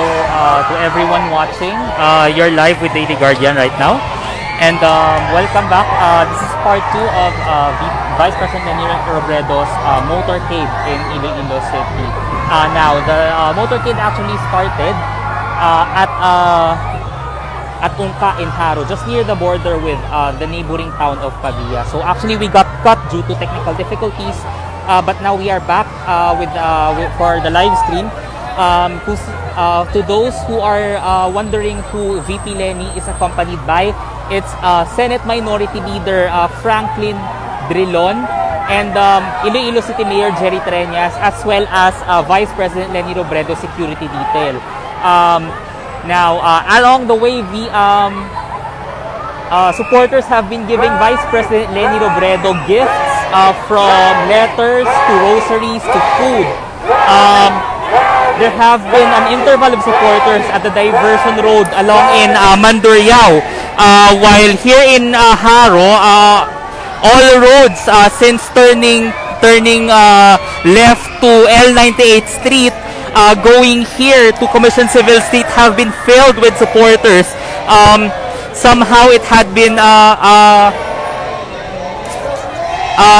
to everyone watching, you're live with Daily Guardian right now. And welcome back. This is part 2 of Vice President Leni Robredo's motorcade in Iloilo City. Now, the motorcade actually started at Ungka in Haro, just near the border with the neighboring town of Pavia. So actually, we got cut due to technical difficulties, but now we are back for the live stream. To those who are wondering who VP Leni is accompanied by, it's Senate Minority Leader Franklin Drilon and Iloilo City Mayor Jerry Treñas, as well as Vice President Leni Robredo Security Detail. Now, along the way, the supporters have been giving Vice President Leni Robredo gifts from letters to rosaries to food. There have been an interval of supporters at the diversion road along in Mandurriao. While here in Haro, all roads since turning left to L98 Street, going here to Commission Civil Street have been filled with supporters. Somehow it had been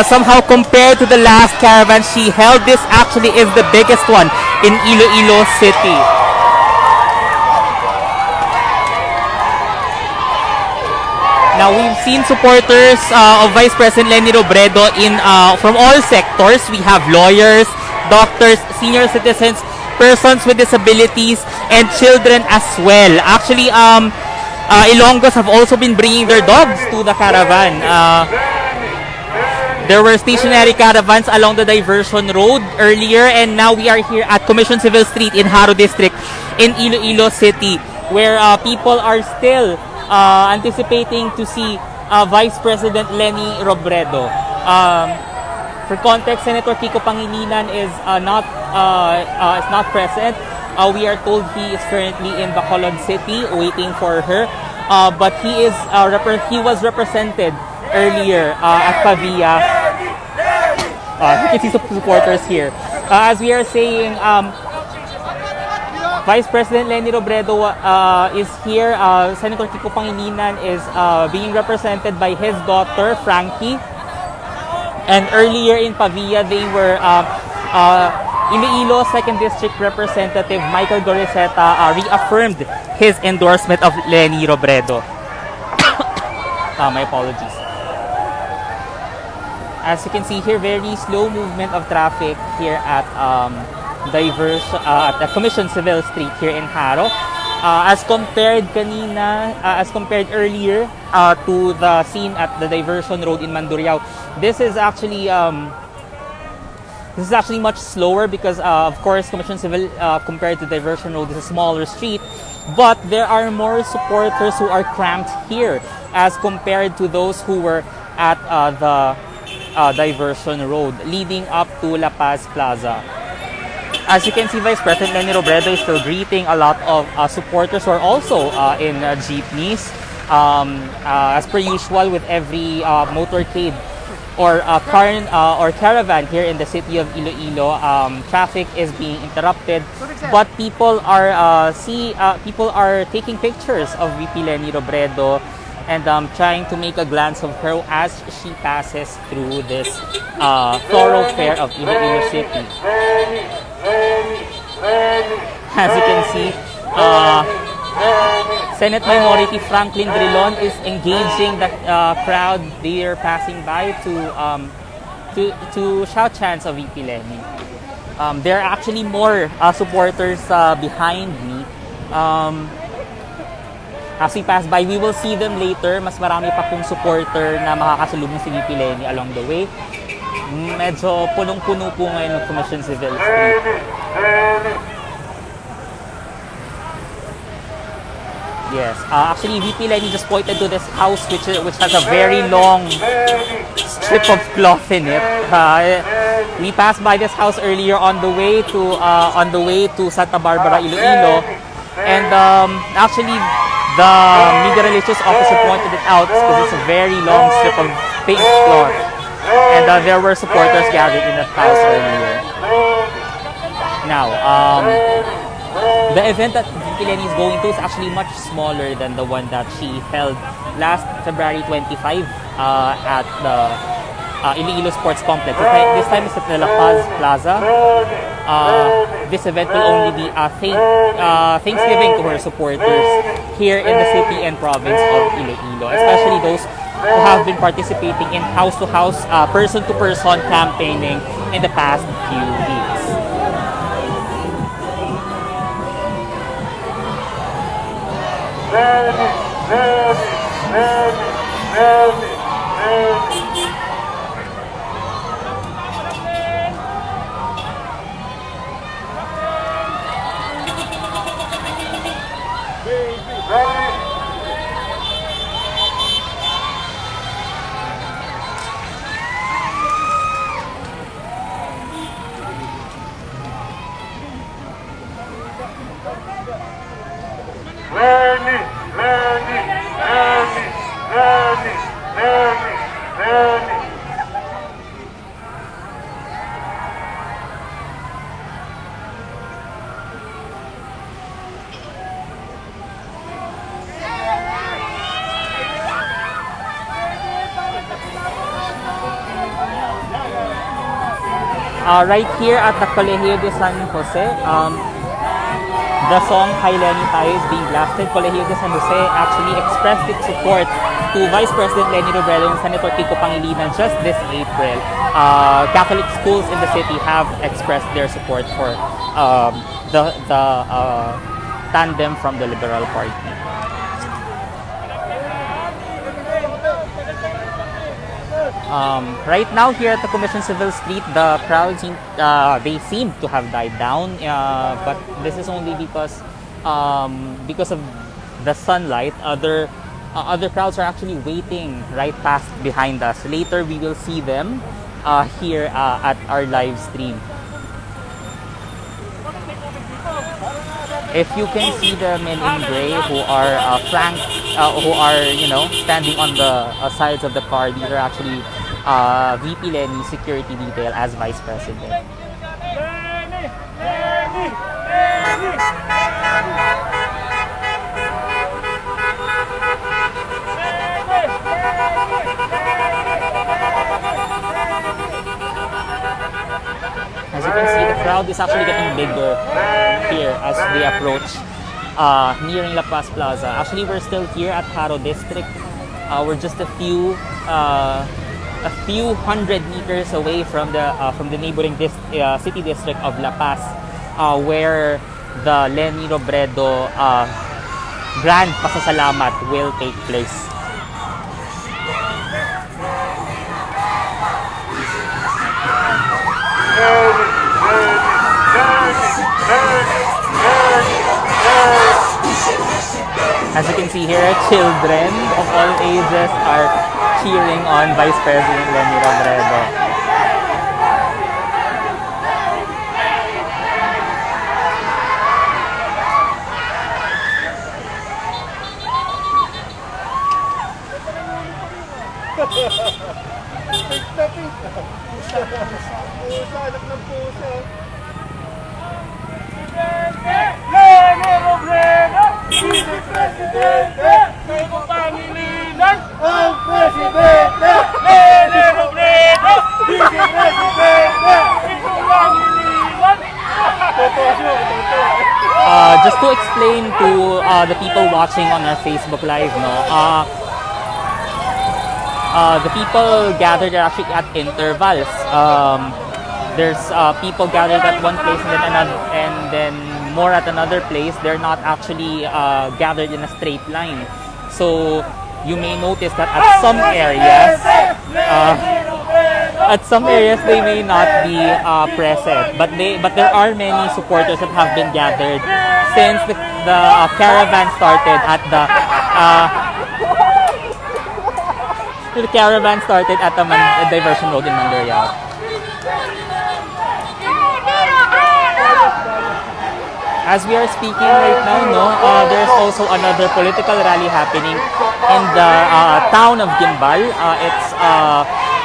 somehow compared to the last caravan she held, this actually is the biggest one in Iloilo City. Now, we've seen supporters of Vice President Leni Robredo from all sectors. We have lawyers, doctors, senior citizens, persons with disabilities, and children as well. Actually, Ilonggos have also been bringing their dogs to the caravan. There were stationary caravans along the diversion road earlier, and now we are here at Commission Civil Street in Haro District in Iloilo City, where people are still anticipating to see Vice President Leni Robredo. For context, Senator Kiko Pangilinan is not present. We are told he is currently in Bacolod City waiting for her, but he was represented earlier at Pavia. You can see supporters here. As we are saying, Vice President Leni Robredo is here. Senator Kiko Pangilinan is being represented by his daughter, Frankie. And earlier in Pavia, they were Iloilo 2nd District Representative Michael Goriseta reaffirmed his endorsement of Leni Robredo. My apologies. As you can see here, very slow movement of traffic here at at the Commission Civil Street here in Haro. As compared earlier to the scene at the diversion road in Mandurriao, this is actually much slower because of course Commission Civil compared to diversion road is a smaller street, but there are more supporters who are cramped here as compared to those who were at the diversion road leading up to Paz Plaza. As you can see, Vice President Leni Robredo is still greeting a lot of supporters who are also in jeepneys. As per usual with every motorcade or caravan here in the city of Iloilo, traffic is being interrupted, but people are taking pictures of VP Leni Robredo and trying to make a glance of her as she passes through this thoroughfare of Iloilo City. As you can see, Senate Minority Franklin Drilon is engaging the crowd they are passing by to shout chants of VP Leni. There are actually more supporters behind me. As we pass by, we will see them later. Mas marami pa pong supporter na makakasalubong si VP Leni along the way. Medyo punong-puno po ngayon ng Commission Civil Street. Yes, actually VP Leni just pointed to this house which has a very long strip of cloth in it. We passed by this house earlier on the way to Santa Barbara, Iloilo, and actually the Media Relations Officer pointed it out because it's a very long strip of pink cloth, and there were supporters gathered in that house earlier. Now, The event that Leni is going to is actually much smaller than the one that she held last February 25 at the Iloilo Sports Complex. This time it's at the Paz Plaza. This event will only be a Thanksgiving to her supporters here in the city and province of Iloilo, especially those who have been participating in house-to-house, person-to-person campaigning in the past few weeks. Right here at the Colegio de San Jose, the song Hi Leni Tayo is being blasted. Colegio de San Jose actually expressed its support to Vice President Leni Robredo and Senator Kiko Pangilinan just this April. Catholic schools in the city have expressed their support for the tandem from the Liberal Party. Right now here at the Commission Civil Street, the crowds they seem to have died down, but this is only because of the sunlight. Other crowds are actually waiting right past behind us. Later we will see them here at our live stream. If you can see the men in gray who are standing on the sides of the car, these are actually VP Leni security detail as Vice President. As you can see, the crowd is actually getting bigger here as we approach nearing La Paz Plaza. Actually, we're still here at Haro District. We're just a few hundred meters away from the neighboring city district of La Paz, where the Leni Robredo Grand Pasasalamat will take place. As you can see here, children of all ages are cheering on Vice President Leni Robredo. Leni Robredo, Vice Presidente, Kiko Pangilinan, ang Presidente. Leni Robredo, Vice Presidente, Kiko Pangilinan. Just to explain to the people watching on our Facebook Live, the people gathered are actually at intervals. There's people gathered at one place and then more at another place. They're not actually gathered in a straight line. So you may notice that at some areas they may not be present, but there are many supporters that have been gathered since the caravan started at the diversion road in Mandurriao. As we are speaking right now, there's also another political rally happening in the town of Gimbal. It's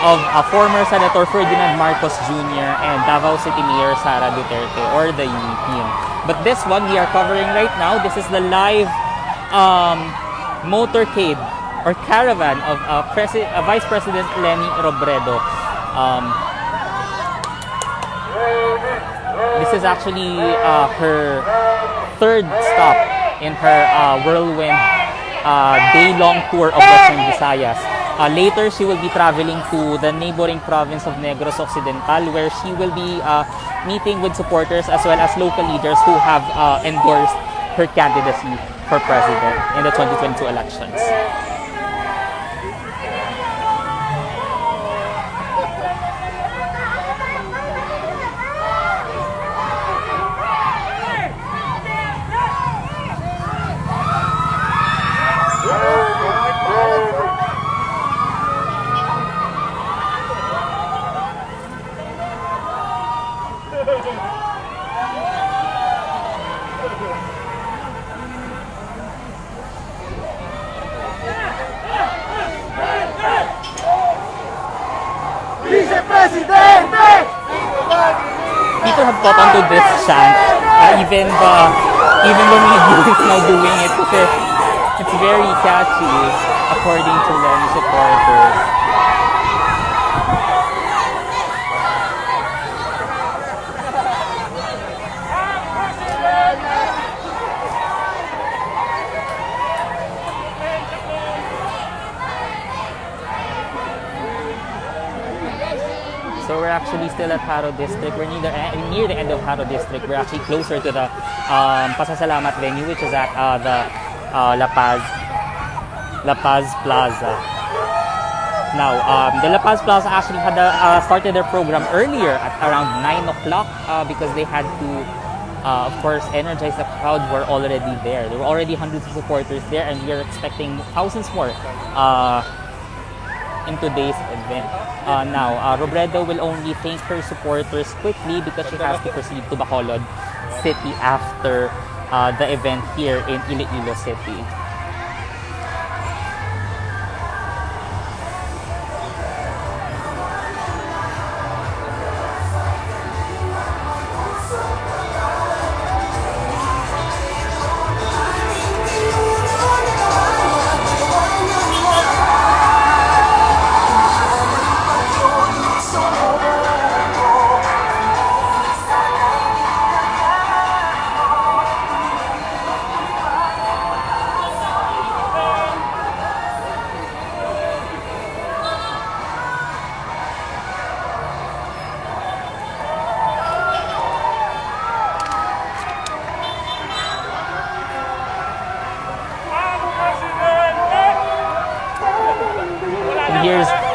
of former Senator Ferdinand Marcos Jr. and Davao City Mayor Sara Duterte, or the UE team. But this one we are covering right now, this is the live motorcade or caravan of Vice President Leni Robredo. This is actually her third stop in her whirlwind day-long tour of Western Visayas. Later, she will be traveling to the neighboring province of Negros Occidental, where she will be meeting with supporters as well as local leaders who have endorsed her candidacy for president in the 2022 elections. People have caught onto this chant, even when we is now doing it, kasi it's very catchy according to Leni supporters. So we're actually still at Haro District. We're near the end of Haro District. We're actually closer to the Pasasalamat venue, which is at the La Paz Plaza. Now, the La Paz Plaza actually had started their program earlier at around 9 o'clock because they had to, of course, energize the crowd who were already there. There were already hundreds of supporters there, and we are expecting thousands more in today's event. Now, Robredo will only thank her supporters quickly because she has to proceed to Bacolod City after the event here in Iloilo City.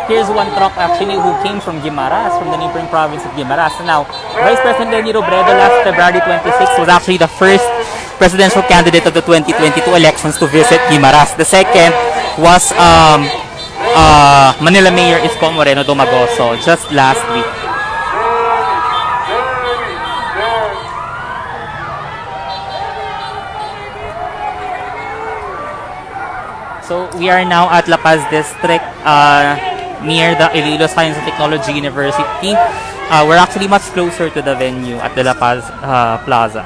Here's one truck actually who came from Guimaras, from the neighboring province of Guimaras. Now, Vice President Leni Robredo last February 26 was actually the first presidential candidate of the 2022 elections to visit Guimaras. The second was Manila Mayor Isko Moreno Domagoso just last week. So we are now at La Paz District, near the Iloilo Science and Technology University. We're actually much closer to the venue at the La Paz Plaza.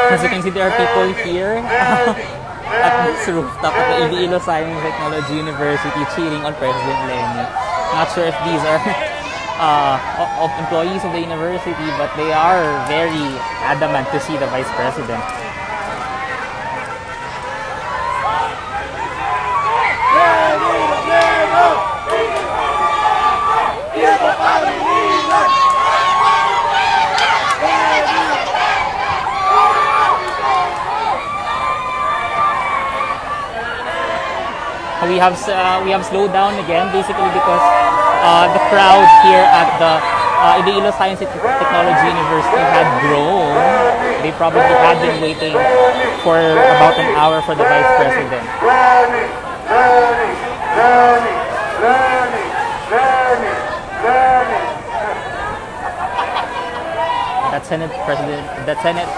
As you can see, there are people here at this rooftop at the Iloilo Science and Technology University cheering on President Leni. Not sure if these are of employees of the university, but they are very adamant to see the Vice President. we have slowed down again, basically because the crowd here at the Iloilo Science and Technology University had grown. They probably had been waiting for about an hour for the Vice President.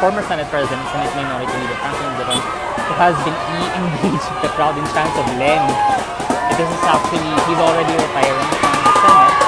Former Senate President, Senate Minority Leader Franklin Duron, who has been engaged with the crowd in chants of Leni. This is actually, he's already retiring from the Senate.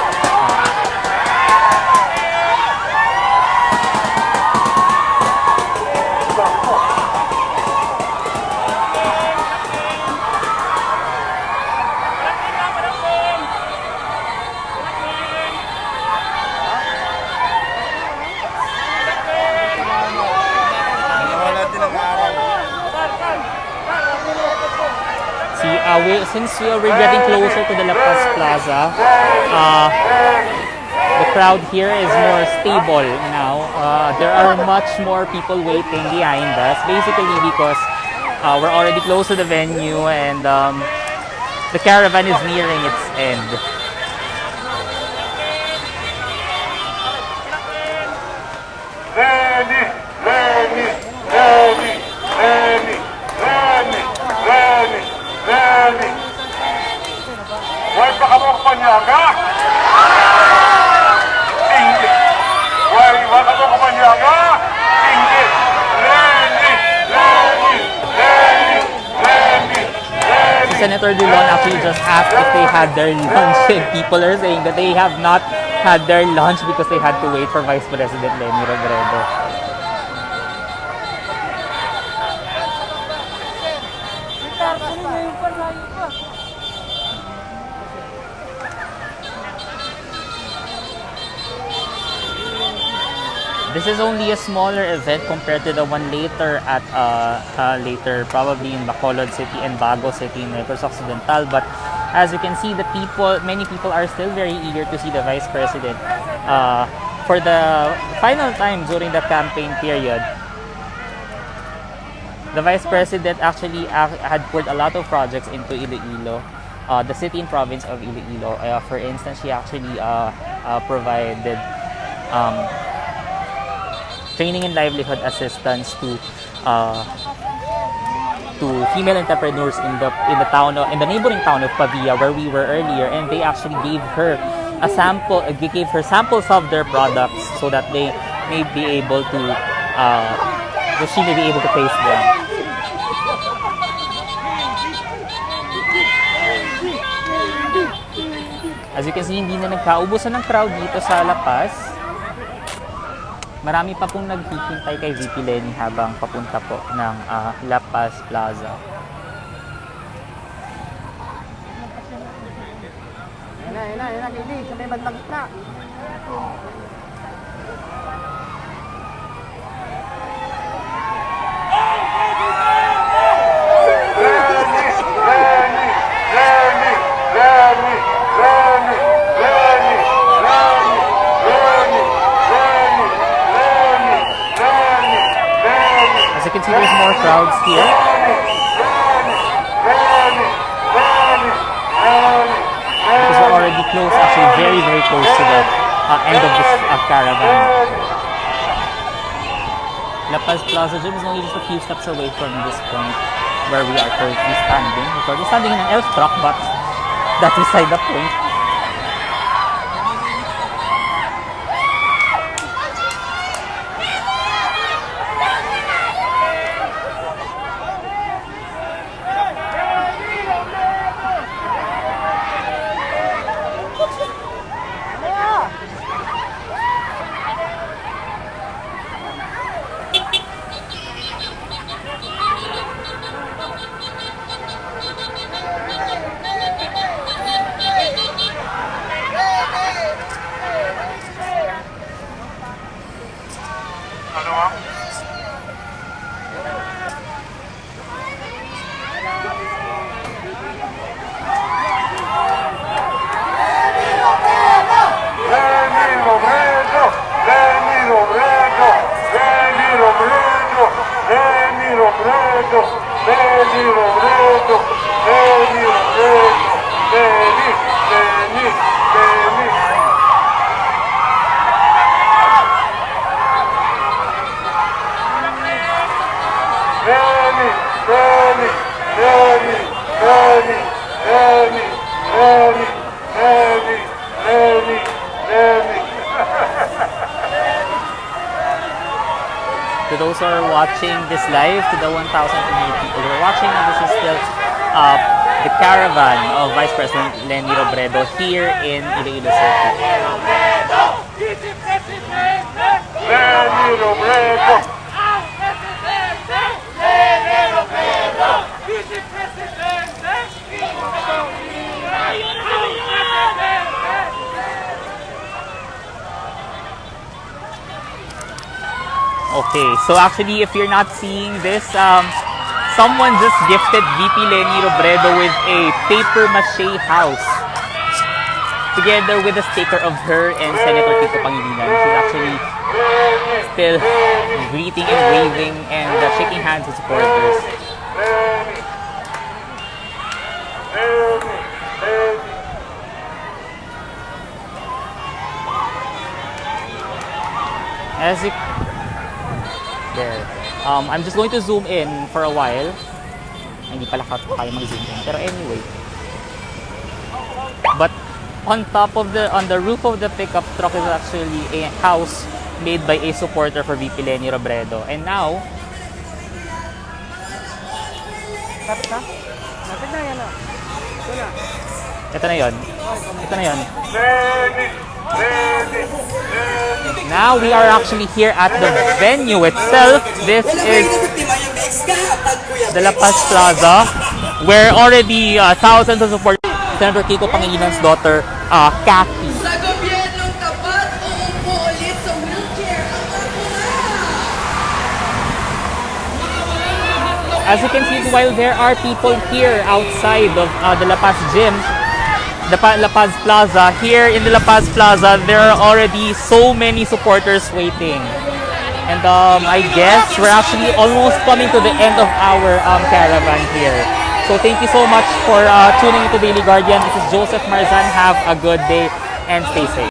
Since we're getting closer to the Paz Plaza, the crowd here is more stable now. There are much more people waiting behind us, basically because we're already close to the venue and the caravan is nearing its end. Leni, Leni, Leni, Leni, Leni, Leni, Leni. Why baka mo kumanyaga? Ingit. Why baka mo kumanyaga? Ingit. Leni, Leni, Leni, Leni, Leni. Senator Dulon actually just asked if they had their lunch, and people are saying that they have not had their lunch because they had to wait for Vice President Leni Robredo. This is only a smaller event compared to the one later at later probably in Bacolod City and Bago City in Negros Occidental. But as you can see, many people are still very eager to see the Vice President. For the final time during the campaign period, the Vice President actually had poured a lot of projects into Iloilo, the city and province of Iloilo. For instance, she actually provided training and livelihood assistance to female entrepreneurs in the neighboring town of Pavia, where we were earlier, and they actually gave her samples of their products so that they may be able to she may be able to taste them. As you can see, hindi na nagkaubusan ng crowd dito sa La Paz. Marami pa pong naghihintay kay VP Leni habang papunta po ng La Paz Plaza. Yan na, Kili, sa may bandang gitna. As you can see, there's more crowds here. Because we're already close, actually very, very close to the end of this caravan. La Paz Plaza Gym is only just a few steps away from this point where we are currently standing. We're currently standing in an elf truck, but that's beside the point. Robredo, Leni Robredo, Leni Robredo, Leni, Leni, Leni. Leni, Leni, Leni, Leni, Leni, Leni, Leni, Leni, Leni. To those who are watching this live, to the 1,200 people who are watching, and this is still the caravan of Vice President Leni Robredo here in Iloilo City. Leni Robredo. Okay, so actually, if you're not seeing this, someone just gifted VP Leni Robredo with a paper mache house, together with a sticker of her and Senator Kiko Pangilinan. She's actually still greeting and waving and shaking hands with supporters. As you there. I'm just going to zoom in for a while. Hindi pala kaya mag-zoom in. Pero anyway. But on the roof of the pickup truck is actually a house made by a supporter for VP Leni Robredo. And now, Kapit na? Kapit na yan ah. Ito na. ito na yun. Ito na yun. Leni, Leni, Leni. Now we are actually here at the venue itself. This is the Paz Plaza, where already thousands of supporters. Senator Kiko Pangilinan's daughter, Kathy. Sa gobyernong tapat, umupo ulit sa wheelchair ang mga. As you can see, while there are people here outside of the La Paz gym, the La Paz Plaza, here in the La Paz Plaza, there are already so many supporters waiting. And I guess we're actually almost coming to the end of our caravan here. So thank you so much for tuning into Daily Guardian. This is Joseph Marzan. Have a good day and stay safe.